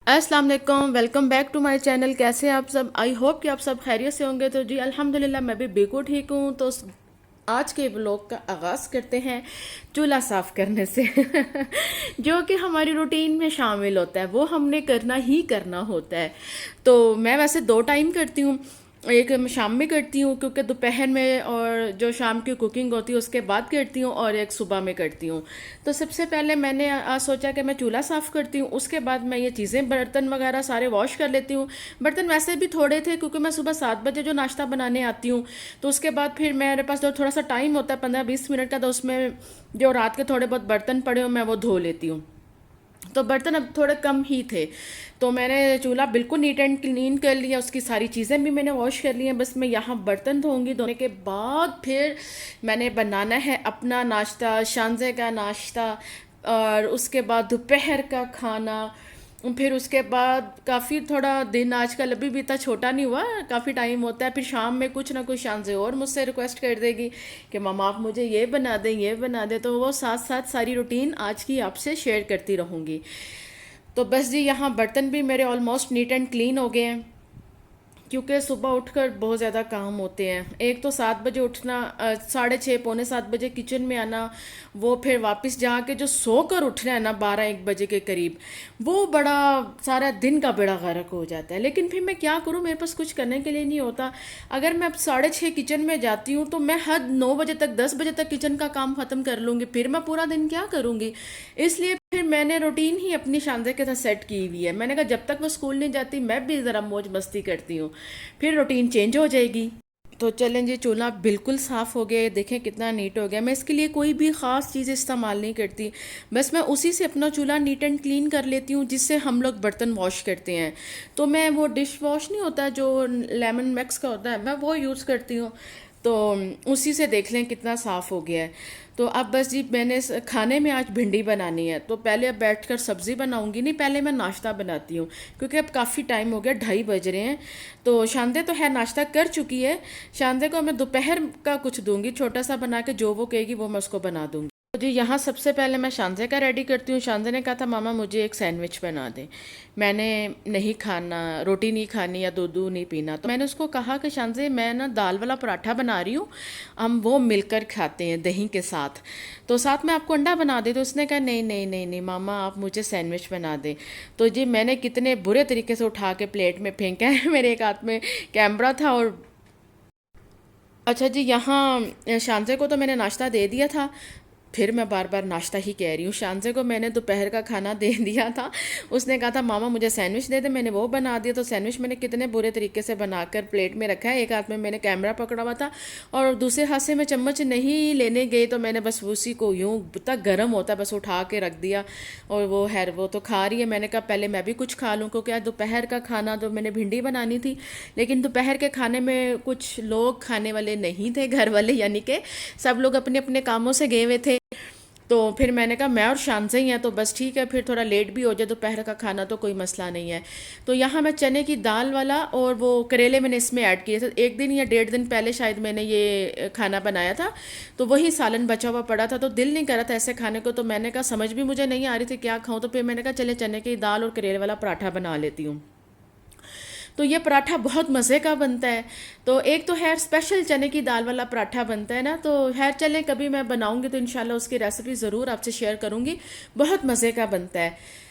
अस्सलाम वालेकुम, welcome back to my channel. कैसे हैं आप सब? आई होप कि आप सब खैरियत से होंगे। तो जी अल्हम्दुलिल्लाह मैं भी बिल्कुल ठीक हूँ। तो आज के ब्लॉग का आगाज़ करते हैं चूल्हा साफ़ करने से जो कि हमारी रूटीन में शामिल होता है, वो हमने करना ही करना होता है। तो मैं वैसे दो टाइम करती हूँ। एक मैं शाम में करती हूँ क्योंकि दोपहर में और जो शाम की कुकिंग होती है उसके बाद करती हूँ, और एक सुबह में करती हूँ। तो सबसे पहले मैंने आज सोचा कि मैं चूल्हा साफ़ करती हूँ, उसके बाद मैं ये चीज़ें बर्तन वगैरह सारे वॉश कर लेती हूँ। बर्तन वैसे भी थोड़े थे क्योंकि मैं सुबह 7 बजे जो नाश्ता बनाने आती हूँ, तो उसके बाद फिर मेरे पास जो थोड़ा सा टाइम होता है 15-20 मिनट का, तो उसमें जो रात के थोड़े बहुत बर्तन पड़े हो मैं वो धो लेती हूँ। तो बर्तन अब थोड़े कम ही थे, तो मैंने चूल्हा बिल्कुल नीट एंड क्लीन कर लिया, उसकी सारी चीज़ें भी मैंने वॉश कर ली हैं। बस मैं यहाँ बर्तन धोऊंगी। धोने के बाद फिर मैंने बनाना है अपना नाश्ता, शांजे का नाश्ता, और उसके बाद दोपहर का खाना। फिर उसके बाद काफ़ी थोड़ा दिन आजकल अभी भी इतना छोटा नहीं हुआ, काफ़ी टाइम होता है। फिर शाम में कुछ ना कुछ शांजे और मुझसे रिक्वेस्ट कर देगी कि मामा आप मुझे ये बना दें, ये बना दें। तो वो साथ साथ सारी रूटीन आज की आपसे शेयर करती रहूँगी। तो बस जी यहाँ बर्तन भी मेरे ऑलमोस्ट नीट एंड क्लीन हो गए हैं, क्योंकि सुबह उठकर बहुत ज़्यादा काम होते हैं। एक तो 7 बजे उठना, 6:30 पौने 7 बजे किचन में आना, वो फिर वापस जाके जो सोकर उठना है ना 12-1 बजे के करीब, वो बड़ा सारा दिन का बेड़ा गर्क हो जाता है। लेकिन फिर मैं क्या करूँ, मेरे पास कुछ करने के लिए नहीं होता। अगर मैं अब 6:30 किचन में जाती हूँ तो मैं हद 9 बजे तक, 10 बजे तक किचन का काम ख़त्म कर लूँगी, फिर मैं पूरा दिन क्या करूँगी। इसलिए फिर मैंने रूटीन ही अपनी शानदे के साथ सेट की हुई है। मैंने कहा जब तक वो स्कूल नहीं जाती मैं भी ज़रा मौज मस्ती करती हूँ, फिर रूटीन चेंज हो जाएगी। तो चलें जी, चूल्हा बिल्कुल साफ़ हो गया, देखें कितना नीट हो गया। मैं इसके लिए कोई भी ख़ास चीज़ इस्तेमाल नहीं करती, बस मैं उसी से अपना चूल्हा नीट एंड क्लीन कर लेती हूँ जिससे हम लोग बर्तन वॉश करते हैं। तो मैं वो डिश वॉश नहीं होता जो लेमन मैक्स का होता है, मैं वो यूज़ करती हूँ। तो उसी से देख लें कितना साफ़ हो गया है। तो अब बस जी मैंने खाने में आज भिंडी बनानी है, तो पहले अब बैठकर सब्ज़ी बनाऊंगी नहीं, पहले मैं नाश्ता बनाती हूँ क्योंकि अब काफ़ी टाइम हो गया, 2:30 बज रहे हैं। तो शांदे तो है नाश्ता कर चुकी है, शांदे को मैं दोपहर का कुछ दूंगी छोटा सा बना के, जो वो कहेगी वो मैं उसको बना दूंगी। तो जी यहाँ सबसे पहले मैं शांजे का रेडी करती हूँ। शांजे ने कहा था मामा मुझे एक सैंडविच बना दे, मैंने नहीं खाना, रोटी नहीं खानी या दूध नहीं पीना। तो मैंने उसको कहा कि शांजे मैं ना दाल वाला पराठा बना रही हूँ, हम वो मिलकर खाते हैं दही के साथ, तो साथ में आपको अंडा बना दे। तो उसने कहा नहीं नहीं नहीं नहीं मामा आप मुझे सैंडविच बना दे। तो जी मैंने कितने बुरे तरीके से उठा के प्लेट में फेंका है मेरे एक हाथ में कैमरा था और अच्छा जी यहाँ शांजे को तो मैंने नाश्ता दे दिया था। फिर मैं बार बार नाश्ता ही कह रही हूँ। शांजे को मैंने दोपहर का खाना दे दिया था, उसने कहा था मामा मुझे सैंडविच दे दे, मैंने वो बना दिया। तो सैंडविच मैंने कितने बुरे तरीके से बनाकर प्लेट में रखा है, एक हाथ में मैंने कैमरा पकड़ा हुआ था और दूसरे हाथ से मैं चम्मच नहीं लेने गई, तो मैंने बस उसी को यूँ इतना गर्म होता बस उठा के रख दिया। और वो तो खा रही है। मैंने कहा पहले मैं भी कुछ खा लूँ, क्योंकि आज दोपहर का खाना तो मैंने भिंडी बनानी थी, लेकिन दोपहर के खाने में कुछ लोग खाने वाले नहीं थे, घर वाले यानी कि सब लोग अपने अपने कामों से गए हुए थे। तो फिर मैंने कहा मैं और शान से ही हैं तो बस ठीक है, फिर थोड़ा लेट भी हो जाए दोपहर का खाना तो कोई मसला नहीं है। तो यहाँ मैं चने की दाल वाला और वो करेले मैंने इसमें ऐड किए थे। 1 दिन या 1.5 दिन पहले शायद मैंने ये खाना बनाया था, तो वही सालन बचा हुआ पड़ा था, तो दिल नहीं कर रहा था ऐसे खाने को। तो मैंने कहा समझ भी मुझे नहीं आ रही थी क्या खाऊं, तो फिर मैंने कहा चले चने की दाल और करेले वाला पराठा बना लेती हूँ। तो ये पराठा बहुत मज़े का बनता है। तो एक तो है स्पेशल चने की दाल वाला पराठा बनता है ना, तो खैर चले कभी मैं बनाऊंगी तो इंशाल्लाह उसकी रेसिपी ज़रूर आपसे शेयर करूंगी, बहुत मज़े का बनता है।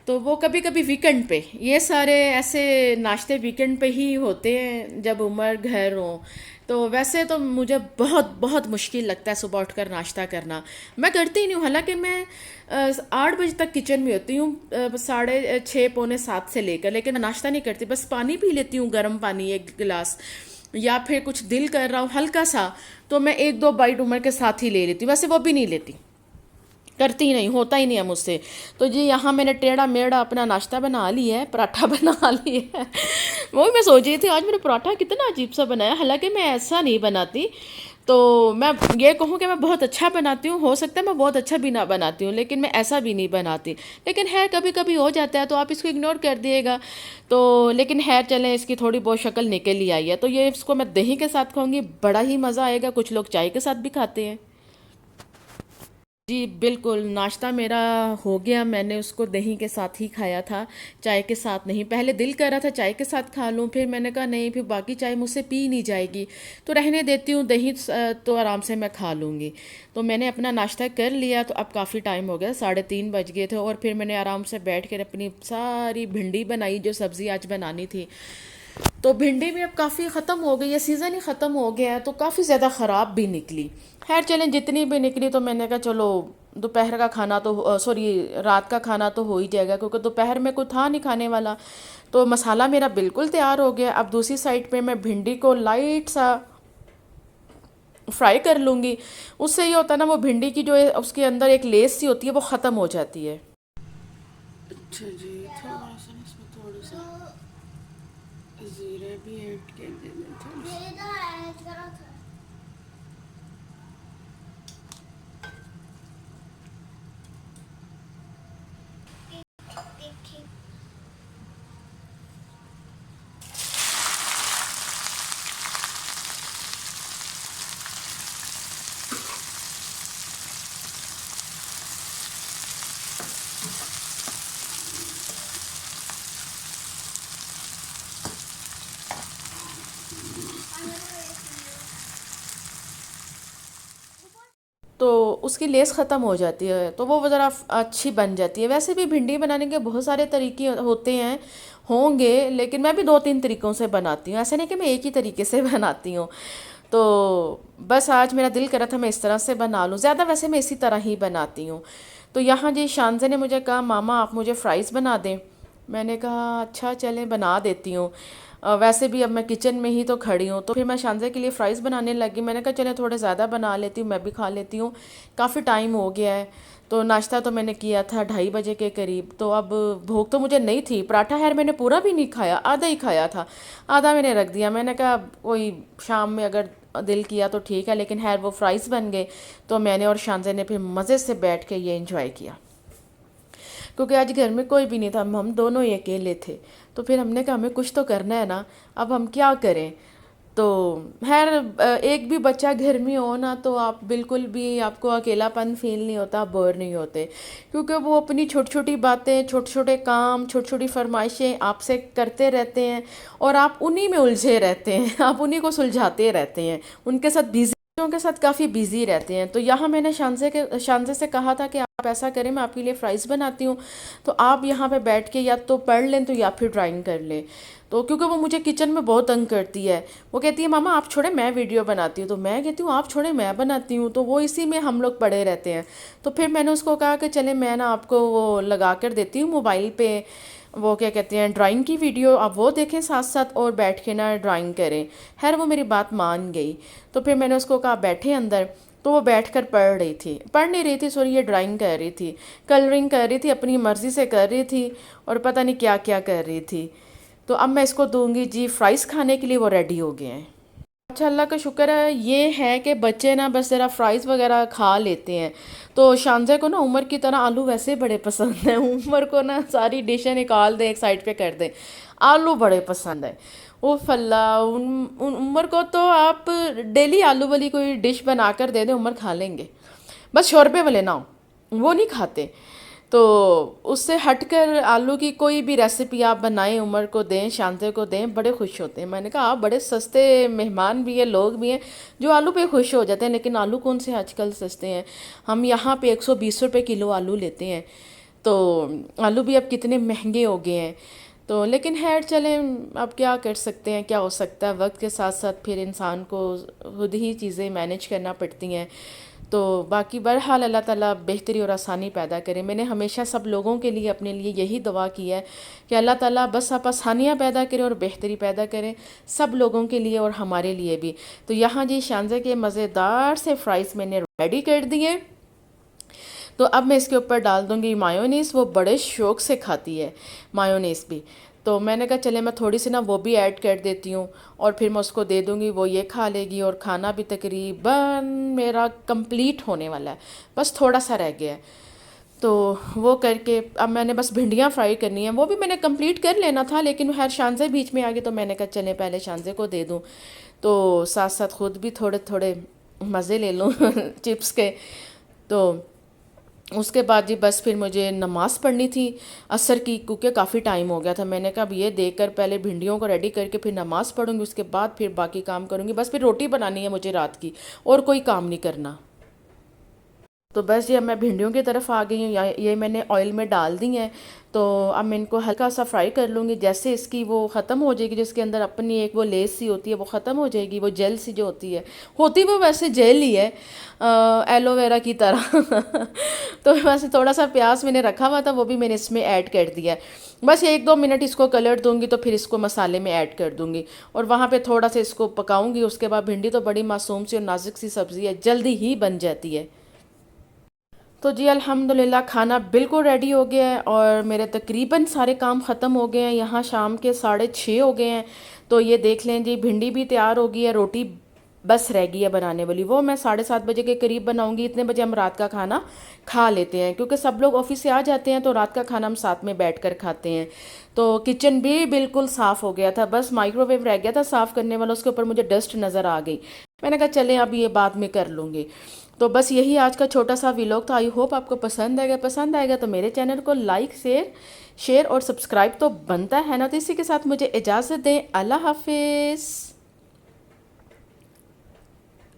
तो वो कभी कभी वीकेंड पे, ये सारे ऐसे नाश्ते वीकेंड पे ही होते हैं जब उमर घर हो। तो वैसे तो मुझे बहुत बहुत मुश्किल लगता है सुबह उठकर नाश्ता करना, मैं करती ही नहीं हूँ। हालांकि मैं 8 बजे तक किचन में होती हूँ, 6:30 पौने 7 से लेकर, लेकिन मैं नाश्ता नहीं करती, बस पानी पी लेती हूँ, गर्म पानी 1 गिलास, या फिर कुछ दिल कर रहा हूँ हल्का सा तो मैं 1-2 बाइट उमर के साथ ही ले लेती हूँ, वैसे वो भी नहीं लेती, करती ही नहीं, होता ही नहीं है मुझसे। तो जी यहाँ मैंने टेढ़ा मेढ़ा अपना नाश्ता बना लिया है, पराठा बना लिया है। वही मैं सोच रही थी आज मैंने पराठा कितना अजीब सा बनाया, हालांकि मैं ऐसा नहीं बनाती। तो मैं ये कहूँ कि मैं बहुत अच्छा बनाती हूँ, हो सकता है मैं बहुत अच्छा भी ना बनाती हूँ, लेकिन मैं ऐसा भी नहीं बनाती। लेकिन है कभी कभी हो जाता है तो आप इसको इग्नोर कर दिएगा। तो लेकिन है चलें, इसकी थोड़ी बहुत शक्ल निकल ही आई है। तो ये इसको मैं दही के साथ खाऊंगी, बड़ा ही मज़ा आएगा, कुछ लोग चाय के साथ भी खाते हैं। जी बिल्कुल, नाश्ता मेरा हो गया। मैंने उसको दही के साथ ही खाया था, चाय के साथ नहीं। पहले दिल कर रहा था चाय के साथ खा लूँ, फिर मैंने कहा नहीं, फिर बाकी चाय मुझसे पी नहीं जाएगी, तो रहने देती हूँ। दही तो आराम से मैं खा लूँगी। तो मैंने अपना नाश्ता कर लिया। तो अब काफ़ी टाइम हो गया, 3:30 बज गए थे, और फिर मैंने आराम से बैठ कर अपनी सारी भिंडी बनाई जो सब्ज़ी आज बनानी थी। तो भिंडी भी अब काफ़ी ख़त्म हो गई है, सीज़न ही ख़त्म हो गया है, तो काफ़ी ज़्यादा ख़राब भी निकली। खैर चलें, जितनी भी निकली तो मैंने कहा चलो दोपहर का खाना तो सॉरी रात का खाना तो हो ही जाएगा, क्योंकि दोपहर में कोई था नहीं खाने वाला। तो मसाला मेरा बिल्कुल तैयार हो गया। अब दूसरी साइड पे मैं भिंडी को लाइट सा फ्राई कर लूँगी। उससे ये होता है ना, वो भिंडी की जो है उसके अंदर एक लेस सी होती है वो ख़त्म हो जाती है। अच्छा जी, थोड़ा सा इसमें थोड़ा सा जीरा भी ऐड कर देना थोड़ा सा। तो उसकी लेस ख़त्म हो जाती है, तो वो ज़रा अच्छी बन जाती है। वैसे भी भिंडी बनाने के बहुत सारे तरीके होते हैं होंगे, लेकिन मैं भी 2-3 तरीक़ों से बनाती हूँ, ऐसा नहीं कि मैं एक ही तरीके से बनाती हूँ। तो बस आज मेरा दिल करा था मैं इस तरह से बना लूँ। ज़्यादा वैसे मैं इसी तरह ही बनाती हूँ। तो यहाँ जी शानज़े ने मुझे कहा मामा आप मुझे फ़्राइज़ बना दें। मैंने कहा अच्छा चलें बना देती हूँ। वैसे भी अब मैं किचन में ही तो खड़ी हूँ, तो फिर मैं शानज़े के लिए फ़्राइज़ बनाने लगी। मैंने कहा चलें थोड़े ज़्यादा बना लेती हूँ, मैं भी खा लेती हूँ, काफ़ी टाइम हो गया है। तो नाश्ता तो मैंने किया था 2:30 बजे के करीब। तो अब भूख तो मुझे नहीं थी। पराठा खैर मैंने पूरा भी नहीं खाया, आधा ही खाया था, आधा मैंने रख दिया। मैंने कहा कोई शाम में अगर दिल किया तो ठीक है, लेकिन खैर वो फ़्राइज़ बन गए। तो मैंने और शानज़े ने फिर मज़े से बैठ के ये इंजॉय किया, क्योंकि आज घर में कोई भी नहीं था, हम दोनों ही अकेले थे। तो फिर हमने कहा हमें कुछ तो करना है ना, अब हम क्या करें। तो खैर एक भी बच्चा घर में हो ना, तो आप बिल्कुल भी आपको अकेलापन फील नहीं होता, बोर नहीं होते, क्योंकि वो अपनी छोटी छोटी बातें, छोटे छोटे काम, छोटी छोटी फरमाइशें आपसे करते रहते हैं, और आप उन्हीं में उलझे रहते हैं, आप उन्हीं को सुलझाते रहते हैं, उनके साथ बिजी, के साथ काफ़ी बिजी रहते हैं। तो यहाँ मैंने शानजे से कहा था कि आप ऐसा करें, मैं आपके लिए फ़्राइज़ बनाती हूँ, तो आप यहाँ पे बैठ के या तो पढ़ लें तो या फिर ड्राइंग कर लें। तो क्योंकि वो मुझे किचन में बहुत तंग करती है, वो कहती है मामा आप छोड़े मैं वीडियो बनाती हूँ, तो मैं कहती हूँ आप छोड़े मैं बनाती हूँ, तो वो इसी में हम लोग पड़े रहते हैं। तो फिर मैंने उसको कहा कि चले मैं ना आपको वो लगा कर देती हूँ मोबाइल पे, वो क्या कहते हैं ड्राइंग की वीडियो, आप वो देखें साथ साथ और बैठ के ना ड्राइंग करें। खैर वो मेरी बात मान गई। तो फिर मैंने उसको कहा बैठे अंदर, तो वो बैठकर पढ़ नहीं रही थी, सॉरी ये ड्राइंग कर रही थी, कलरिंग कर रही थी, अपनी मर्ज़ी से कर रही थी, और पता नहीं क्या क्या कर रही थी। तो अब मैं इसको दूंगी जी फ्राइज़ खाने के लिए, वो रेडी हो गए हैं। अच्छा अल्लाह का शुक्र है, ये है कि बच्चे ना बस ज़रा फ्राइज़ वगैरह खा लेते हैं। तो शानज़े को ना उमर की तरह आलू वैसे बड़े पसंद हैं, उमर को ना सारी डिशें निकाल दें एक साइड पे कर दें, आलू बड़े पसंद है। वो फल्ला उन उमर को तो आप डेली आलू वाली कोई डिश बना कर दे दें, उमर खा लेंगे, बस शोरबे वाले ना हो, वो नहीं खाते। तो उससे हटकर आलू की कोई भी रेसिपी आप बनाएं, उमर को दें, शांते को दें, बड़े खुश होते हैं। मैंने कहा आप बड़े सस्ते मेहमान भी हैं, लोग भी हैं जो आलू पे खुश हो जाते हैं, लेकिन आलू कौन से आजकल सस्ते हैं। हम यहाँ पे 120 रुपये किलो आलू लेते हैं, तो आलू भी अब कितने महंगे हो गए हैं। तो लेकिन खैर चलें, अब क्या कर सकते हैं, क्या हो सकता है, वक्त के साथ साथ फिर इंसान को खुद ही चीज़ें मैनेज करना पड़ती हैं। तो बाकी बहरहाल अल्लाह ताला बेहतरी और आसानी पैदा करे। मैंने हमेशा सब लोगों के लिए अपने लिए यही दुआ की है कि अल्लाह ताला बस आप आसानियाँ पैदा करे और बेहतरी पैदा करें सब लोगों के लिए और हमारे लिए भी। तो यहाँ जी शानज़े के मज़ेदार से फ्राइज़ मैंने रेडी कर दिए। तो अब मैं इसके ऊपर डाल दूँगी मायोनीज़, वो बड़े शौक़ से खाती है मायोनीज़ भी। तो मैंने कहा चले मैं थोड़ी सी ना वो भी ऐड कर देती हूँ, और फिर मैं उसको दे दूँगी, वो ये खा लेगी, और खाना भी तकरीबन मेरा कंप्लीट होने वाला है, बस थोड़ा सा रह गया है। तो वो करके अब मैंने बस भिंडियाँ फ्राई करनी है, वो भी मैंने कंप्लीट कर लेना था, लेकिन खैर शानज़े बीच में आ गई, तो मैंने कहा चले पहले शानज़े को दे दूँ, तो साथ साथ ख़ुद भी थोड़े थोड़े मज़े ले लूँ चिप्स के। तो उसके बाद जी बस फिर मुझे नमाज़ पढ़नी थी असर की, क्योंकि काफ़ी टाइम हो गया था। मैंने कहा अब ये देख कर पहले भिंडियों को रेडी करके फिर नमाज़ पढ़ूंगी, उसके बाद फिर बाकी काम करूंगी। बस फिर रोटी बनानी है मुझे रात की, और कोई काम नहीं करना। तो बस ये अब मैं भिंडियों की तरफ आ गई हूँ, ये मैंने ऑयल में डाल दी हैं। तो अब मैं इनको हल्का सा फ्राई कर लूँगी। जैसे इसकी वो ख़त्म हो जाएगी, जिसके अंदर अपनी एक वो लेस सी होती है वो ख़त्म हो जाएगी, वो जेल सी जो होती वो वैसे जेल ही है, एलोवेरा की तरह। तो वैसे थोड़ा सा प्याज मैंने रखा हुआ था, वो भी मैंने इसमें ऐड कर दिया है। बस 1-2 मिनट इसको कलर दूंगी तो फिर इसको मसाले में ऐड कर दूंगी, और वहाँ पे थोड़ा सा इसको पकाऊंगी। उसके बाद भिंडी तो बड़ी मासूम सी और नाजुक सी सब्ज़ी है, जल्दी ही बन जाती है। तो जी अल्हम्दुलिल्लाह खाना बिल्कुल रेडी हो गया है, और मेरे तकरीबन सारे काम ख़त्म हो गए हैं। यहाँ शाम के 6:30 हो गए हैं। तो ये देख लें जी, भिंडी भी तैयार हो गई है, रोटी बस रह गई है बनाने वाली, वो मैं 7:30 बजे के करीब बनाऊंगी। इतने बजे हम रात का खाना खा लेते हैं, क्योंकि सब लोग ऑफिस से आ जाते हैं, तो रात का खाना हम साथ में बैठ कर खाते हैं। तो किचन भी बिल्कुल साफ़ हो गया था, बस माइक्रोवेव रह गया था साफ़ करने वाला, उसके ऊपर मुझे डस्ट नज़र आ गई। मैंने कहा चले अब ये बाद में कर लूँगी। तो बस यही आज का छोटा सा व्लॉग था। आई होप आपको पसंद आएगा तो मेरे चैनल को लाइक शेयर और सब्सक्राइब तो बनता है ना। तो इसी के साथ मुझे इजाज़त दें। अल्लाह हाफिज़।